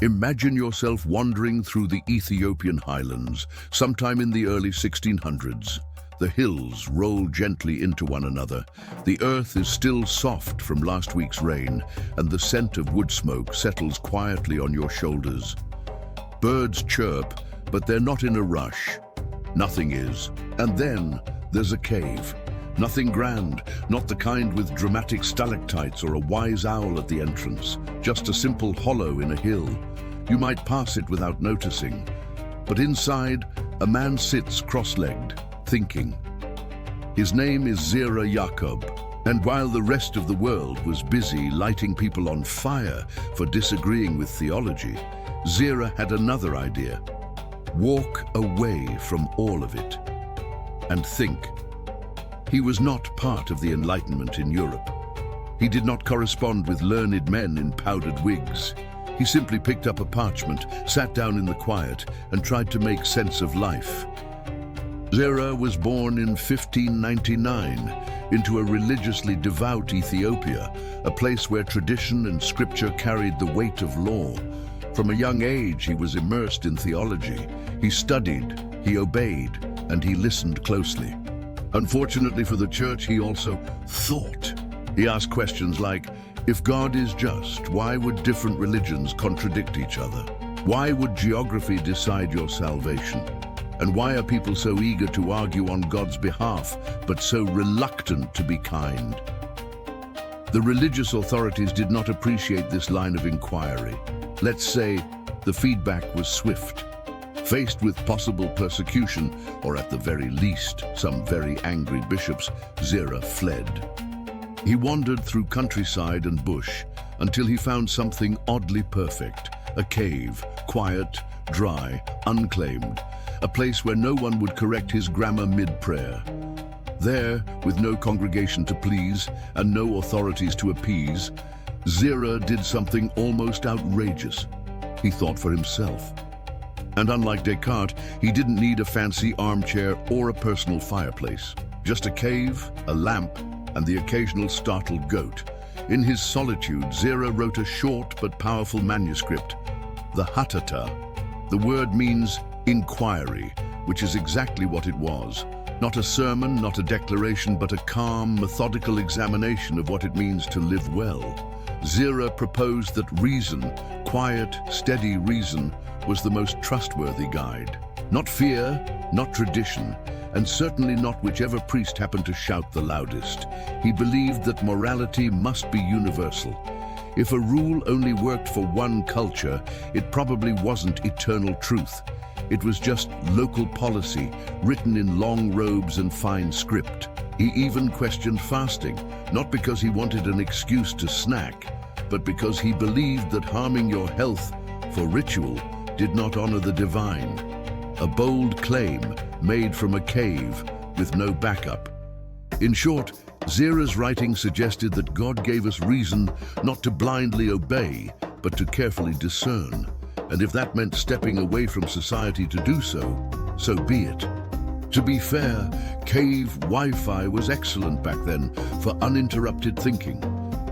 Imagine yourself wandering through the Ethiopian highlands, sometime in the early 1600s. The hills roll gently into one another. The earth is still soft from last week's rain, and the scent of wood smoke settles quietly on your shoulders. Birds chirp, but they're not in a rush. Nothing is. And then there's a cave. Nothing grand, not the kind with dramatic stalactites or a wise owl at the entrance, just a simple hollow in a hill. You might pass it without noticing. But inside, a man sits cross-legged, thinking. His name is Zera Yacob, and while the rest of the world was busy lighting people on fire for disagreeing with theology, Zera had another idea. Walk away from all of it and think. He was not part of the Enlightenment in Europe. He did not correspond with learned men in powdered wigs. He simply picked up a parchment, sat down in the quiet, and tried to make sense of life. Zera was born in 1599 into a religiously devout Ethiopia, a place where tradition and scripture carried the weight of law. From a young age, he was immersed in theology. He studied, he obeyed, and he listened closely. Unfortunately for the church, he also thought. He asked questions like, if God is just, why would different religions contradict each other? Why would geography decide your salvation? And why are people so eager to argue on God's behalf, but so reluctant to be kind? The religious authorities did not appreciate this line of inquiry. Let's say the feedback was swift. Faced with possible persecution, or at the very least, some very angry bishops, Zera fled. He wandered through countryside and bush until he found something oddly perfect, a cave, quiet, dry, unclaimed, a place where no one would correct his grammar mid-prayer. There, with no congregation to please and no authorities to appease, Zera did something almost outrageous. He thought for himself. And unlike Descartes, he didn't need a fancy armchair or a personal fireplace. Just a cave, a lamp, and the occasional startled goat. In his solitude, Zera wrote a short but powerful manuscript, the Hatata. The word means inquiry, which is exactly what it was. Not a sermon, not a declaration, but a calm, methodical examination of what it means to live well. Zera proposed that reason, quiet, steady reason, was the most trustworthy guide. Not fear, not tradition, and certainly not whichever priest happened to shout the loudest. He believed that morality must be universal. If a rule only worked for one culture, it probably wasn't eternal truth. It was just local policy, written in long robes and fine script. He even questioned fasting, not because he wanted an excuse to snack, but because he believed that harming your health for ritual did not honor the divine. A bold claim made from a cave with no backup. In short, Zera's writing suggested that God gave us reason not to blindly obey, but to carefully discern. And if that meant stepping away from society to do so, so be it. To be fair, cave Wi-Fi was excellent back then for uninterrupted thinking.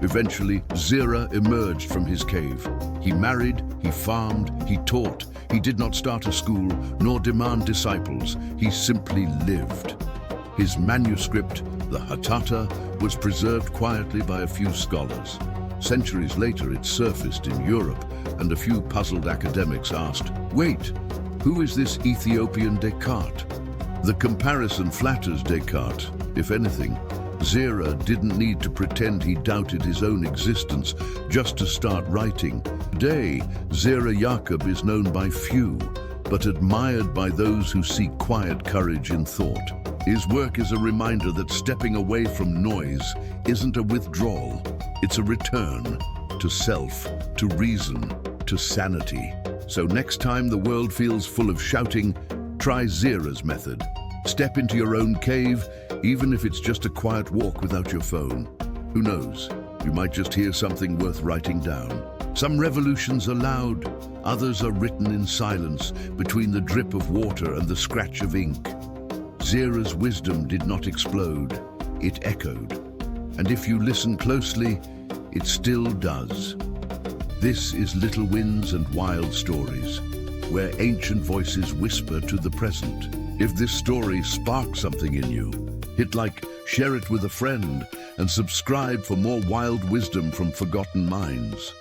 Eventually, Zera emerged from his cave. He married, he farmed, he taught. He did not start a school, nor demand disciples. He simply lived. His manuscript, the Hatata, was preserved quietly by a few scholars. Centuries later, it surfaced in Europe, and a few puzzled academics asked, wait, who is this Ethiopian Descartes? The comparison flatters Descartes. If anything, Zera didn't need to pretend he doubted his own existence just to start writing. Today, Zera Yacob is known by few, but admired by those who seek quiet courage in thought. His work is a reminder that stepping away from noise isn't a withdrawal. It's a return to self, to reason, to sanity. So next time the world feels full of shouting, try Zera's method. Step into your own cave, even if it's just a quiet walk without your phone. Who knows? You might just hear something worth writing down. Some revolutions are loud, others are written in silence, between the drip of water and the scratch of ink. Zera's wisdom did not explode, it echoed. And if you listen closely, it still does. This is Little Winds and Wild Stories, where ancient voices whisper to the present. If this story sparks something in you, hit like, share it with a friend, and subscribe for more wild wisdom from forgotten minds.